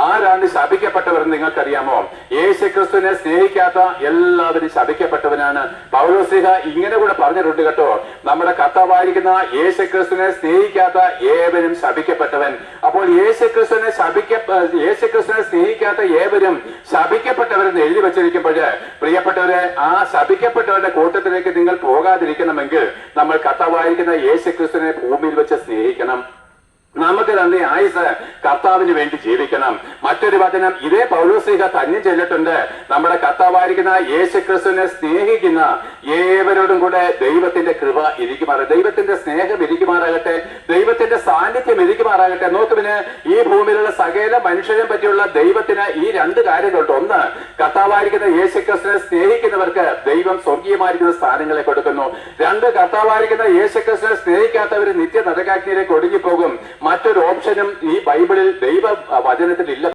ആരാണ് ശപിക്കപ്പെട്ടവരെന്ന് നിങ്ങൾക്കറിയാമോ? യേശുക്രിസ്തുവിനെ സ്നേഹിക്കാത്ത എല്ലാവരും ശപിക്കപ്പെട്ടവനാണ്. പൗലോസ്ലീഹ ഇങ്ങനെ കൂടെ പറഞ്ഞിട്ടുണ്ട് കേട്ടോ, നമ്മുടെ കർത്താവായിരിക്കുന്ന യേശുക്രിസ്തുവിനെ സ്നേഹിക്കാത്ത ഏവരും ശപിക്കപ്പെട്ടവൻ. അപ്പോൾ യേശുക്രിസ്തുവിനെ സ്നേഹിക്കാത്ത ഏവരും ശപിക്കപ്പെട്ടവരെന്ന് എഴുതി വെച്ചിരിക്കുമ്പോൾ, പ്രിയപ്പെട്ടവരെ, ആ ശപിക്കപ്പെട്ടവരുടെ കൂട്ടത്തിലേക്ക് നിങ്ങൾ പോകാതിരിക്കണമെങ്കിൽ നമ്മൾ കർത്താവായിരിക്കുന്ന യേശുക്രിസ്തുവിനെ ഭൂമിയിൽ വെച്ച് സ്നേഹിക്കണം. നമുക്ക് തന്നെ ആയുസ് കർത്താവിന് വേണ്ടി ജീവിക്കണം. മറ്റൊരു വചനം ഇതേ പൗലോസ്ലീഹ തന്നെ ചൊല്ലിട്ടുണ്ട്, നമ്മുടെ കർത്താവായിരിക്കുന്ന യേശുക്രിസ്തുവിനെ സ്നേഹിക്കുന്ന ഏവരോടും കൂടെ ദൈവത്തിന്റെ കൃപ ഇരിക്കുമാറാകട്ടെ, ദൈവത്തിന്റെ സ്നേഹം ഇരിക്കുമാറാകട്ടെ, ദൈവത്തിന്റെ സാന്നിധ്യം ഇരിക്കുമാറാകട്ടെ. നോക്കുവിന് ഈ ഭൂമിയിലുള്ള സകല മനുഷ്യരെ പറ്റിയുള്ള ദൈവത്തിന് ഈ രണ്ട് കാര്യങ്ങളുണ്ട്. ഒന്ന്, കർത്താവായിരിക്കുന്ന യേശുക്രിസ്തുവിനെ സ്നേഹിക്കുന്നവർക്ക് ദൈവം സ്വർഗീയമായിരിക്കുന്ന സ്ഥാനങ്ങളെ കൊടുക്കുന്നു. രണ്ട്, കർത്താവായിരിക്കുന്ന യേശുക്രിസ്തുവിനെ സ്നേഹിക്കാത്തവർ നിത്യ നരകാഗ്നിയിലേക്ക് ഒടുങ്ങിപ്പോകും. മറ്റൊരു ഓപ്ഷനും ഈ ബൈബിളിൽ ദൈവ വചനത്തിൽ ഇല്ല.